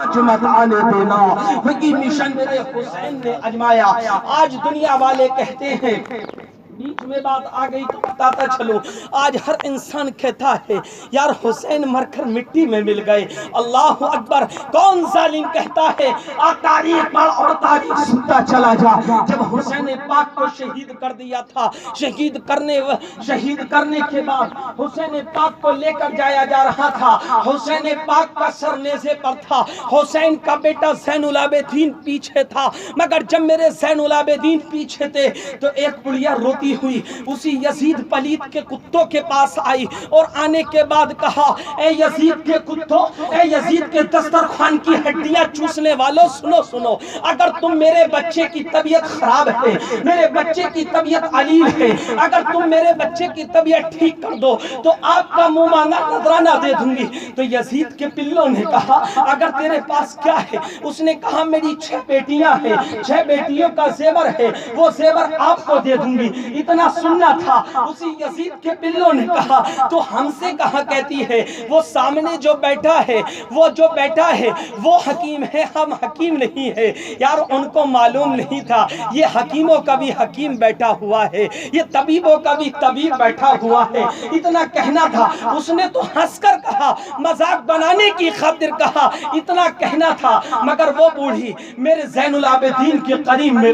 آج مت آنے دینا، وہی مشن میرے حسین نے اجمایا۔ آج دنیا والے کہتے ہیں، بیچ میں بات آ گئی تو بتاتا چلو، آج ہر انسان کہتا ہے یار حسین مر کر مٹی میں مل گئے۔ اللہ اکبر، کون ظالم کہتا ہے آ تاریخ پڑھ اور تاریخ سنتا چلا جا۔ جب حسین پاک کو شہید کر دیا تھا، شہید کرنے کے بعد حسین پاک کو لے کر جایا جا رہا تھا، حسین پاک کا سر نیزے پر تھا، حسین کا بیٹا زین العابدین پیچھے تھا، مگر جب میرے زین العابدین پیچھے تھے تو ایک بڑھیا روتی ہوئی اسی یزید پلیت کے کتوں کے پاس آئی، اور آنے کے بعد کہا اے یزید کے کتوں، اے یزید کے دسترخوان کی ہڈیاں چوسنے والوں، سنو سنو، اگر تم میرے بچے کی طبیعت خراب ہے، میرے بچے کی طبیعت علیل ہے، اگر تم میرے بچے کی طبیعت ٹھیک کر دو تو آپ کا منہ مانگا نذرانہ دے دوں گی۔ تو یزید کے پلوں نے کہا اگر تیرے پاس کیا ہے؟ اس نے کہا میری 6 بیٹیاں ہیں، 6 بیٹیوں کا زیور ہے، وہ زیور آپ کو دے دوں گی۔ اتنا سننا تھا، اسی یزید کے پلوں نے کہا تو ہم سے کہا کہتی ہے، وہ سامنے جو بیٹھا ہے وہ حکیم ہے، ہم حکیم نہیں ہے۔ یار ان کو معلوم نہیں تھا یہ حکیموں کا بھی حکیم بیٹھا ہوا ہے، یہ طبیبوں کا بھی طبیب بیٹھا ہوا ہے۔ اتنا کہنا تھا، اس نے تو ہنس کر کہا، مذاق بنانے کی خاطر کہا، اتنا کہنا تھا، مگر وہ بوڑھی میرے زین العابدین کے قریب میں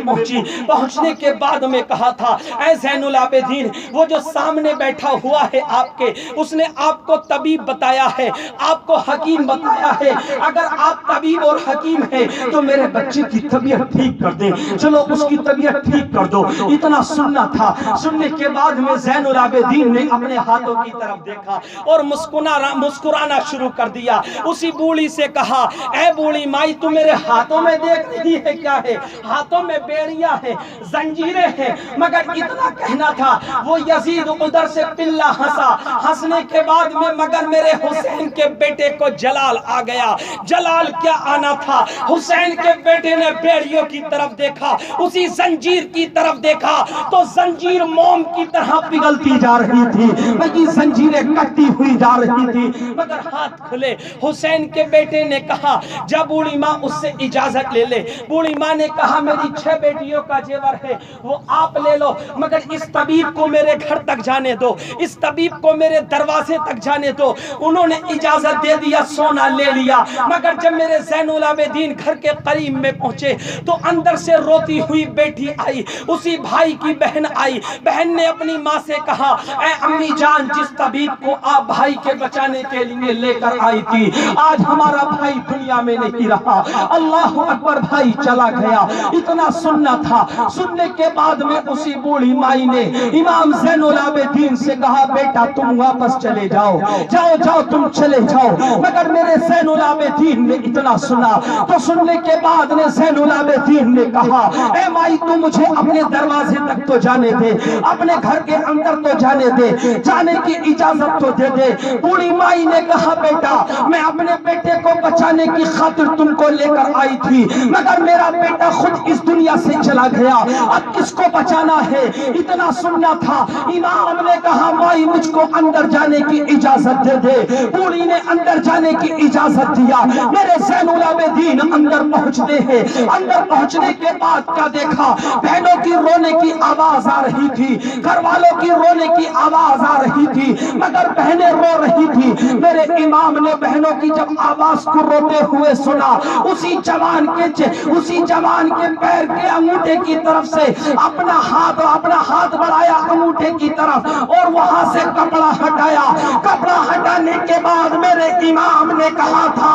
پہنچنے کے بعد میں کہا تھا اے زین العابدین، وہ جو سامنے بیٹھا ہوا ہے آپ کے، اس نے آپ کو طبیب بتایا ہے، آپ کو حکیم بتایا ہے، اگر آپ طبیب اور حکیم ہیں تو میرے بچے کی طبیعت ٹھیک کر دیں، چلو اس کی طبیعت ٹھیک کر دو۔ اتنا سننا تھا، سننے کے بعد میں زین العابدین نے اپنے ہاتھوں کی طرف دیکھا اور مسکرانا شروع کر دیا۔ اسی بوڑھی سے کہا اے بوڑھی مائی، تو میرے ہاتھوں میں دیکھ رہی ہے کیا ہے؟ ہاتھوں میں بیڑیاں ہیں، زنجیریں ہیں، مگر اتنا کہنا تھا۔ وہ یزید ادھر سے پلہ ہنسا، ہنسنے کے بعد میں مگر میرے حسین کے بیٹے کو جلال آ گیا۔ جلال کیا آنا تھا، حسین کے بیٹے نے بیڑیوں کی طرف دیکھا، اسی زنجیر کی طرف دیکھا تو زنجیر موم کی طرح پگھلتی جا رہی تھی، وہی زنجیریں کٹتی ہوئی جا رہی تھی، مگر ہاتھ کھلے۔ حسین کے بیٹے نے کہا جب بوڑھی ماں اس سے اجازت لے لے۔ بوڑھی ماں نے کہا میری 6 بیٹیوں کا زیور ہے وہ آپ لے لو، مگر اس طبیب کو میرے گھر تک جانے دو، اس طبیب کو میرے دروازے تک جانے دو۔ انہوں نے اجازت دے دیا، سونا لے لیا، مگر جب میرے زین العابدین گھر کے قریب میں پہنچے تو اندر سے روتی ہوئی بیٹی آئی، اسی بھائی کی بہن آئی۔ بہن نے اپنی ماں سے کہا اے امی جان، جس طبیب کو آپ بھائی کے بچانے کے لیے لے کر آئی تھی، آج ہمارا بھائی دنیا میں نہیں رہا۔ اللہ اکبر، بھائی چلا گیا۔ اتنا سننا تھا، سننے کے بعد میں اسی بوڑھی مائی نے امام زین العابدین سے کہا بیٹا تم واپس چلے جاؤ، جاؤ جاؤ تم چلے جاؤ، مگر میرے زین العابدین نے اتنا سنا تو سننے کے بعد نے زین العابدین نے کہا اے مائی تو مجھے اپنے دروازے تک تو جانے دے، اپنے گھر کے اندر تو جانے دے، جانے کی اجازت تو دے دے۔ بوڑھی مائی نے کہا بیٹا میں اپنے بیٹے کو بچانے کی خاطر تم کو لے کر آئی تھی، مگر میرا بیٹا خود اس دنیا سے چلا گیا، اب کس کو بچانا ہے؟ اتنا سننا تھا۔ امام نے کہا مائی مجھ کو اندر جانے کی اجازت دے دے۔ بوڑھی نے اندر جانے کی اجازت دیا۔ میرے زین العابدین اندر پہنچتے ہیں، اندر پہنچنے کے بعد کیا دیکھا، بہنوں کی رونے کی آواز آ رہی تھی، گھر والوں کی رونے کی آواز آ رہی تھی، مگر بہنیں رو رہی تھی۔ میرے امام نے بہنوں کی جب آواز کو روتے ہوئے سنا، اسی جوان کے پیر کے انگوٹھے کی طرف سے اپنا ہاتھ بڑھایا انگوٹھے کی طرف اور وہاں سے کپڑا ہٹایا۔ کپڑا ہٹانے کے بعد میرے امام نے کہا تھا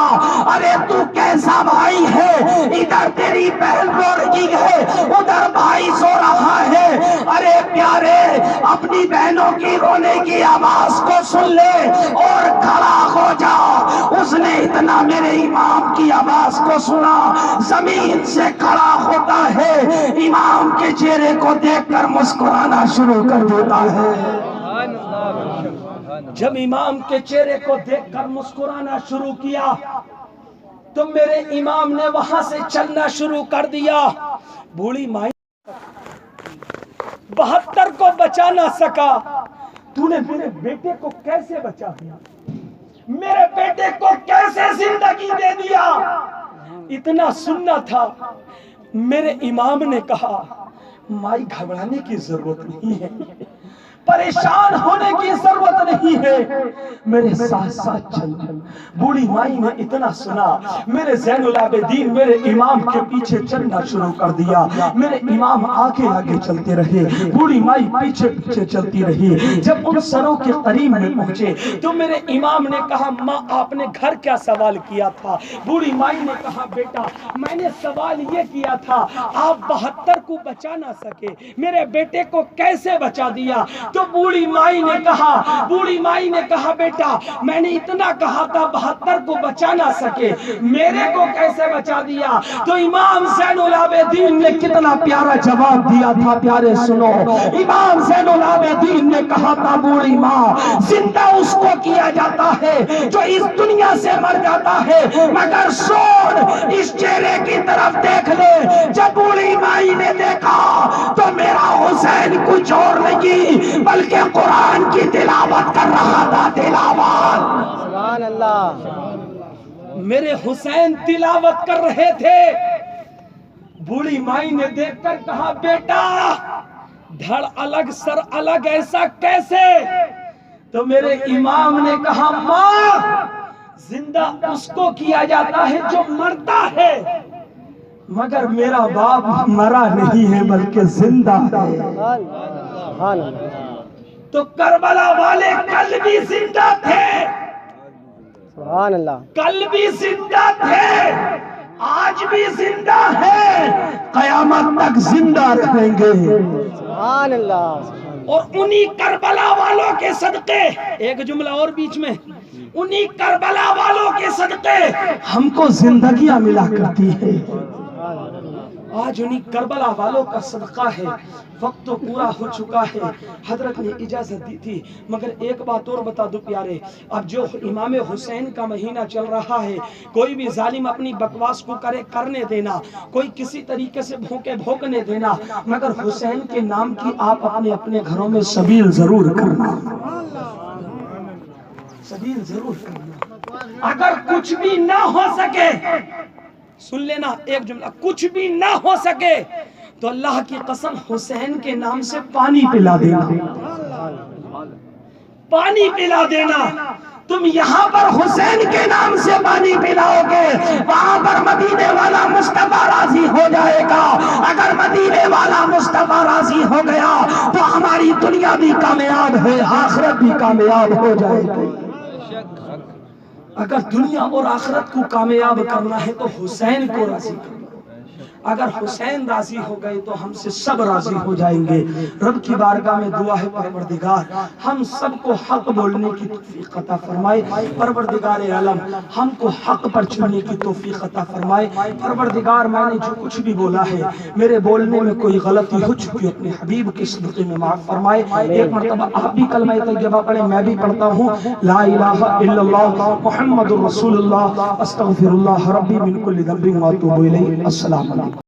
ارے تو کیسا بھائی ہے، ادھر تیری بہن رو رہی ہے، ادھر بھائی سو رہا ہے، ارے پیارے اپنی بہنوں کی رونے کی آواز کو سن لے اور کھڑا ہو جا۔ اس نے اتنا میرے امام کی آواز کو سنا، زمین سے کھڑا ہوتا ہے، امام کے چہرے کو دیکھ کر مسکرانا شروع کر دیتا ہے۔ جب امام کے چہرے کو دیکھ کر مسکرانا شروع کیا تو میرے امام نے وہاں سے چلنا شروع کر دیا۔ بوڑھی مائی 72 کو بچا نہ سکا، تو نے میرے بیٹے کو کیسے بچا دیا؟ میرے بیٹے کو کیسے زندگی دے دیا؟ اتنا سننا تھا۔ میرے امام نے کہا مائی گھبرانے کی ضرورت نہیں ہے، پریشان ہونے کی ضرورت نہیں ہے، میرے ساتھ ساتھ چل۔ بوڑھی مائی نے اتنا سنا، میرے زین العابدین میرے امام کے پیچھے چلنا شروع کر دیا۔ میرے امام آگے آگے چلتے رہے، بوڑھی مائی پیچھے پیچھے چلتی رہی۔ جب ان سروں کے قریب میں پہنچے تو میرے امام نے کہا ماں آپ نے گھر کیا سوال کیا تھا؟ بوڑھی مائی نے کہا بیٹا میں نے سوال یہ کیا تھا آپ 72 کو بچا نہ سکے، میرے بیٹے کو کیسے بچا دیا؟ تو بوڑھی مائی نے کہا بیٹا میں نے اتنا کہا تھا 72 کو بچا نہ سکے، میرے کو کیسے بچا دیا؟ تو امام زین العابدین نے کتنا پیارا جواب دیا تھا، پیارے سنو۔ امام زین العابدین نے کہا تھا بوڑھی ماں زندہ اس کو کیا جاتا ہے جو اس دنیا سے مر جاتا ہے، مگر سن اس چہرے کی طرف دیکھ لے۔ جب بوڑھی مائی نے دیکھا تو میرا حسین کچھ اور نہیں بلکہ قرآن کی تلاوت کر رہا تھا۔ تلاوت، سبحان اللہ، میرے حسین تلاوت کر رہے تھے۔ بوڑھی مائی نے دیکھ کر کہا بیٹا دھڑ الگ سر الگ ایسا کیسے؟ تو میرے امام نے کہا ماں زندہ اس کو کیا جاتا ہے جو مرتا ہے، مگر میرا باپ مرا نہیں ہے بلکہ زندہ ہے۔ سبحان اللہ، تو کربلا والے کل بھی زندہ تھے، سبحان اللہ، کل بھی زندہ تھے، آج بھی زندہ ہے، قیامت تک زندہ رہیں گے۔ سبحان اللہ، اور انہی کربلا والوں کے صدقے، ایک جملہ اور بیچ میں، انہی کربلا والوں کے صدقے ہم کو زندگیاں ملا کرتی ہے۔ آج انہی کربلا والوں کا صدقہ ہے۔ وقت تو پورا ہو چکا ہے، حضرت نے اجازت دی تھی، مگر ایک بات اور بتا دو پیارے، اب جو امام حسین کا مہینہ چل رہا ہے، کوئی بھی ظالم اپنی بکواس کو کرنے دینا، کوئی کسی طریقے سے بھوکنے دینا، مگر حسین کے نام کی آپ اپنے گھروں میں سبیل ضرور کرنا، سبیل ضرور کرنا۔ اگر کچھ بھی نہ ہو سکے، سن لینا ایک جملہ، کچھ بھی نہ ہو سکے تو اللہ کی قسم حسین کے نام سے پانی پلا دینا، پانی پلا دینا۔ تم یہاں پر حسین کے نام سے پانی پلاؤ گے، وہاں پر مدینے والا مصطفیٰ راضی ہو جائے گا۔ اگر مدینے والا مصطفیٰ راضی ہو گیا تو ہماری دنیا بھی کامیاب ہے، آخرت بھی کامیاب ہو جائے گی۔ اگر دنیا اور آخرت کو کامیاب کرنا ہے تو حسین کو راضی کرنا، اگر حسین راضی ہو گئے تو ہم سے سب راضی ہو جائیں گے۔ رب کی بارگاہ میں دعا ہے پروردگار ہم سب کو حق بولنے کی توفیق عطا فرمائے، پروردگار عالم ہم کو حق پر چلنے کی توفیق عطا فرمائے۔ پروردگار میں نے جو کچھ بھی بولا ہے میرے بولنے میں کوئی غلطی ہو چکی اپنے حبیب کے صدقے میں معاف فرمائے۔ ایک مرتبہ آپ بھی کلمہ طیبہ پڑھیں، میں بھی پڑھتا ہوں، لا الہ الا اللہ محمد رسول اللہ استغفر اللہ ربی من کل ذنب واتوب الیہ۔ السلام علیکم۔